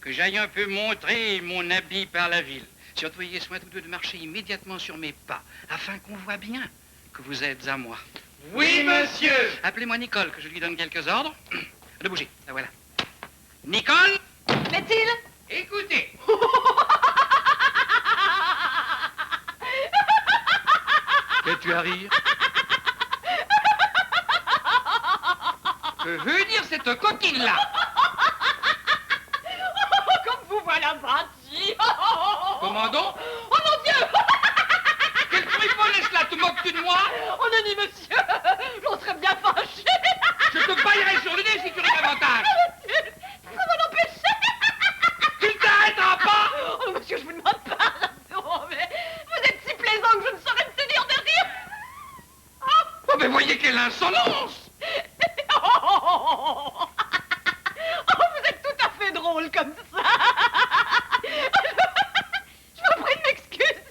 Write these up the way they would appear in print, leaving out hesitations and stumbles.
que j'aille un peu montrer mon habit par la ville. Surtout, ayez soin tous deux de marcher immédiatement sur mes pas, afin qu'on voit bien que vous êtes à moi. Oui, monsieur. Appelez-moi Nicole, que je lui donne quelques ordres. De bouger, la voilà. Nicole! Mathilde! Écoutez. Qu'es-tu à rire? Que veut dire cette coquine-là? Comme vous voilà bâti! Comment donc? Oh mon Dieu! Quelle friponesse là? Te moques-tu de moi? Oh non, ni monsieur! J'en serais bien fâché! Je te baillerai sur le nez si tu ris davantage! Ça va l'empêcher! Tu ne t'arrêteras pas! Oh monsieur, je vous demande pardon, mais vous êtes si plaisant que je ne saurais me tenir de rire! Oh, mais voyez quelle insolence! Oh, vous êtes tout à fait drôle comme ça! Je vous prie de m'excuser!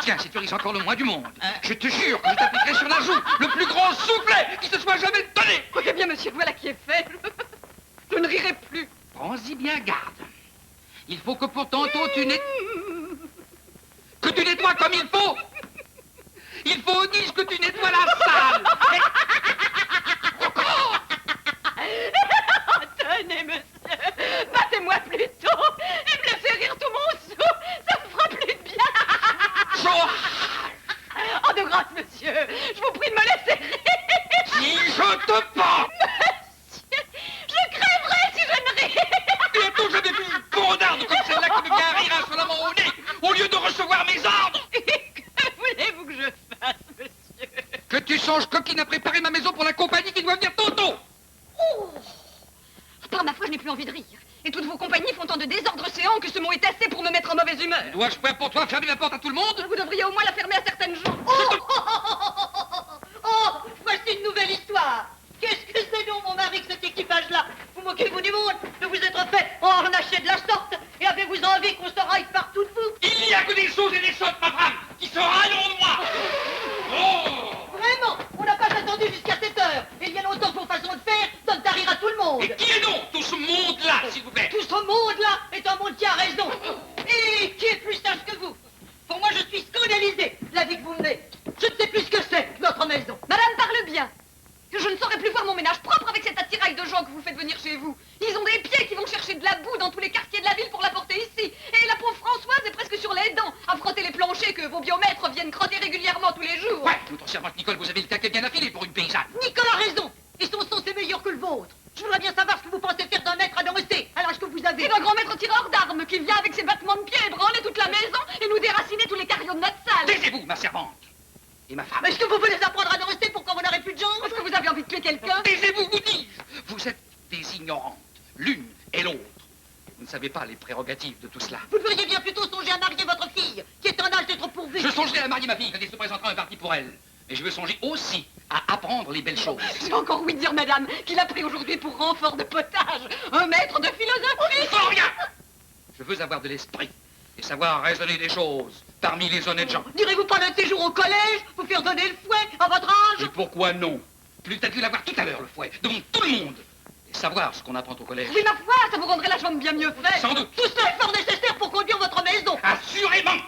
Tiens, si tu ris encore le moins du monde, je te jure que je t'appliquerai sur la joue le plus grand soufflet qui se soit jamais donné! Eh bien, monsieur, voilà qui est fait. Je ne rirai plus. Prends-y bien garde. Il faut que pour tantôt tu que tu nettoies comme il faut. Il faut au disque que tu nettoies la salle. Tenez, monsieur, battez-moi plutôt et me laissez rire tout mon sou. Ça me fera plus de bien. Oh, de grâce, monsieur, je vous prie de me laisser rire. Si je te bats. Monsieur, je crèverai si je ne ris. Bientôt j'avais vu une bondarde comme celle-là qui me vient rire insolemment au nez au lieu de recevoir mes ordres. Que voulez-vous que je fasse, monsieur? Que tu songes coquine à préparer ma maison pour la compagnie qui doit venir tantôt. Oh, par ma foi, je n'ai plus envie de rire. Et toutes vos compagnies font tant de désordre séant que ce mot est assez pour me mettre en mauvaise humeur. Dois-je faire pour toi fermer la porte à tout le monde? Vous devriez au moins la fermer à certaines gens. Oh, voici une nouvelle histoire. Qu'est-ce que c'est donc, mon mari, que cet équipage-là? Vous moquez-vous du monde de vous être fait harnacher de la sorte? Et avez-vous envie qu'on se raille partout de vous? Il n'y a que des choses et des sottes, ma femme, qui se railleront de moi. Oh! Vraiment, on n'a pas attendu jusqu'à cette heure. Et il y a longtemps que vos façons de faire donnent à rire à tout le monde. Et qui est donc tout ce monde-là, s'il vous plaît? Tout ce monde-là est un monde qui a raison. Et qui est plus sage que vous? Pour moi, je suis scandalisé de la vie que vous menez. Je ne sais plus ce que c'est, notre maison. Madame, parle bien. Je ne saurais plus voir mon ménage propre avec cet attirail de gens que vous faites venir chez vous. Ils ont des pieds qui vont chercher de la boue dans tous les quartiers de la ville pour l'apporter ici. Et la pauvre Françoise est presque sur les dents à frotter les planchers que vos biomètres viennent crotter régulièrement tous les jours. Ouais, notre servante Nicole, vous avez le taquet bien affilé pour une paysanne. Nicole a raison. Et son sens est meilleur que le vôtre. Je voudrais bien savoir ce que vous pensez faire d'un maître à danser à l'âge que vous avez. C'est un grand maître tireur d'armes qui vient avec ses battements de pied ébranler toute la maison et nous déraciner tous les carrions de notre salle. Taisez-vous, ma servante. Et ma femme. Est-ce que vous voulez apprendre à danser pour quand vous n'aurez plus de jambes? Est-ce que vous avez envie de tuer quelqu'un? Taisez-vous, vous dis-je. Vous êtes des ignorantes, l'une et l'autre. Vous ne savez pas les prérogatives de tout cela. Vous devriez bien plutôt songer à marier votre fille, qui est en âge d'être pourvue. Je songerai à marier ma fille quand il se présentera un parti pour elle. Mais je veux songer aussi à apprendre les belles choses. J'ai encore ouï dire, madame, qu'il a pris aujourd'hui pour renfort de potage un maître de philosophie. Oh, rien. Je veux avoir de l'esprit et savoir raisonner des choses parmi les honnêtes gens. Direz-vous pas d'un séjour au collège, vous faire donner le fouet à votre âge? Et pourquoi non? Plus t'as dû l'avoir tout à l'heure, le fouet, devant tout le monde. Et savoir ce qu'on apprend au collège. Oui, ma foi, ça vous rendrait la jambe bien mieux faite. Sans doute. Tout cela est fort nécessaire pour conduire votre maison. Assurément.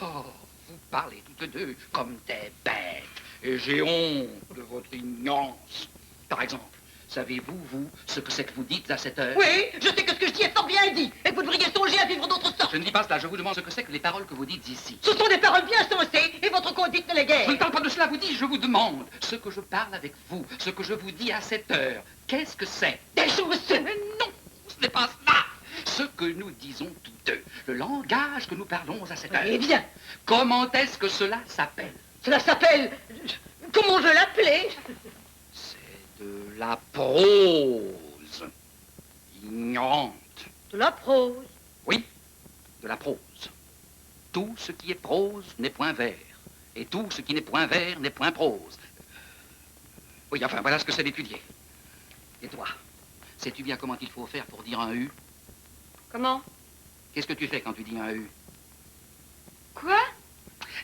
Oh, vous parlez toutes deux comme des bêtes. Et j'ai honte de votre ignorance. Par exemple, savez-vous, vous, ce que c'est que vous dites à cette heure? Oui, je sais que ce que je dis est fort bien dit, et que vous devriez songer à vivre d'autre sorte. Je ne dis pas cela, je vous demande ce que c'est que les paroles que vous dites ici. Ce sont des paroles bien sensées, et votre conduite ne l'est guère. Je ne parle pas de cela, vous dis, je vous demande ce que je parle avec vous, ce que je vous dis à cette heure. Qu'est-ce que c'est? Des choses. Mais non, ce n'est pas cela. Ce que nous disons tous deux, le langage que nous parlons à cette heure. Eh bien. Comment est-ce que cela s'appelle? Cela s'appelle... Comment je l'appelais? C'est de la prose. Ignorante. De la prose. Oui, de la prose. Tout ce qui est prose n'est point vers. Et tout ce qui n'est point vers n'est point prose. Oui, enfin, voilà ce que c'est d'étudier. Et toi, sais-tu bien comment il faut faire pour dire un U? Comment? Qu'est-ce que tu fais quand tu dis un U? Quoi?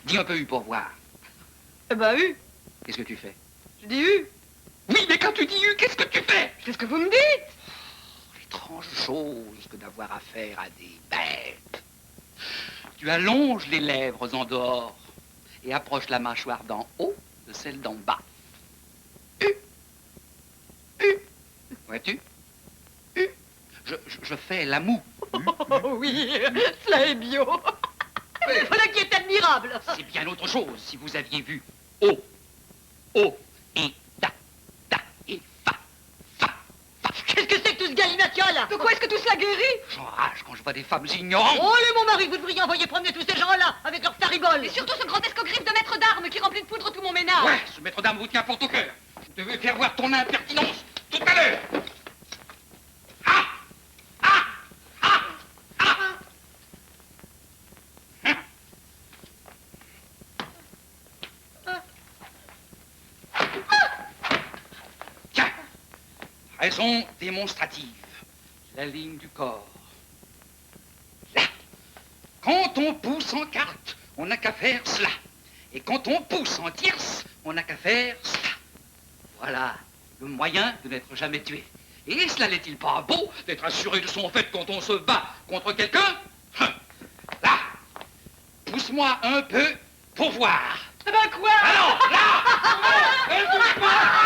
Dis un peu U pour voir. Eh ben, U. Qu'est-ce que tu fais? Je dis U. Oui, mais quand tu dis U, qu'est-ce que tu fais? Qu'est-ce que vous me dites? Étrange chose que d'avoir affaire à des bêtes. Tu allonges les lèvres en dehors et approches la mâchoire d'en haut de celle d'en bas. U. U. Vois-tu? U. Je fais la moue. Oh oui, cela est bio. Voilà qui est admirable. C'est bien autre chose si vous aviez vu O. O et da. Da et fa. Fa. Fa. Qu'est-ce que c'est que tout ce galinatial? De quoi est-ce que tout cela guérit? J'enrage quand je vois des femmes ignorantes. Oh, allez, mon mari, vous devriez envoyer promener tous ces gens-là avec leurs fariboles. Et surtout ce grand escogriffe de maître d'armes qui remplit de poudre tout mon ménage. Ouais, ce maître d'armes vous tient fort au cœur. Je devais faire voir ton impertinence tout à l'heure. Ah! Ah! Ah! Ah! Hein? Tiens, raison démonstrative. La ligne du corps. Là. Quand on pousse en quarte, on n'a qu'à faire cela. Et quand on pousse en tierce, on n'a qu'à faire cela. Voilà le moyen de n'être jamais tué. Et cela n'est-il pas beau d'être assuré de son fait quand on se bat contre quelqu'un? Là, pousse-moi un peu pour voir. Eh ben quoi? Ah non, là! Elle bouge pas!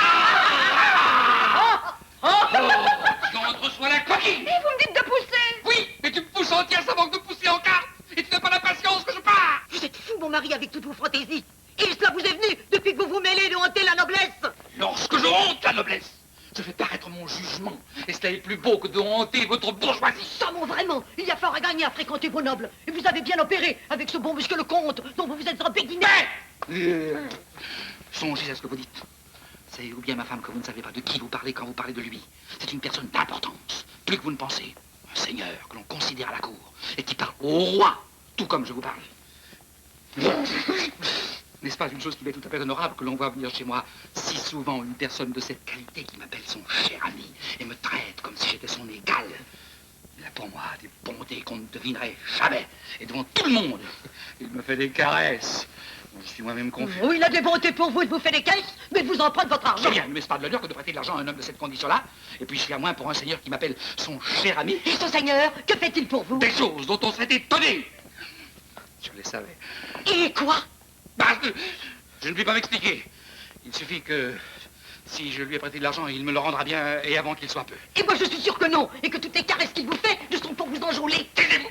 Tu entreçois la coquille! Et vous me dites de pousser? Oui, mais tu me pousses en tierce avant de pousser en quarte. Et tu n'as pas la patience que je pars. Vous êtes fou, mon mari, avec toutes vos fantaisies. Et cela vous est venu depuis que vous vous mêlez de hanter la noblesse. Lorsque je honte la noblesse, je fais paraître mon jugement. Et cela est plus beau que de hanter votre bourgeoisie. Ça, mon vraiment, il y a fort à gagner à fréquenter vos nobles. Et vous avez bien opéré avec ce bon monsieur le comte dont vous vous êtes embéguiné. Songez à ce que vous dites. C'est ou bien ma femme que vous ne savez pas de qui vous parlez quand vous parlez de lui. C'est une personne d'importance, plus que vous ne pensez. Un seigneur que l'on considère à la cour et qui parle au roi, tout comme je vous parle. N'est-ce pas une chose qui m'est tout à fait honorable que l'on voit venir chez moi si souvent une personne de cette qualité qui m'appelle son cher ami et me traite comme si j'étais son égal. Il a pour moi des bontés qu'on ne devinerait jamais. Et devant tout le monde, il me fait des caresses. Je suis moi-même confus. Oui, il a des bontés pour vous, il vous fait des caisses, mais de vous en prendre votre argent. C'est bien, ne m'est-ce pas de l'honneur que de prêter de l'argent à un homme de cette condition-là? Et puis je suis à moins pour un seigneur qui m'appelle son cher ami. Et ce seigneur, que fait-il pour vous? Des choses dont on serait étonné. Je les savais. Et quoi? Bah, je ne puis pas m'expliquer. Il suffit que, si je lui ai prêté de l'argent, il me le rendra bien et avant qu'il soit peu. Et moi je suis sûr que non, et que toutes les caresses qu'il vous fait ne sont pour vous enjôler. Taisez-vous!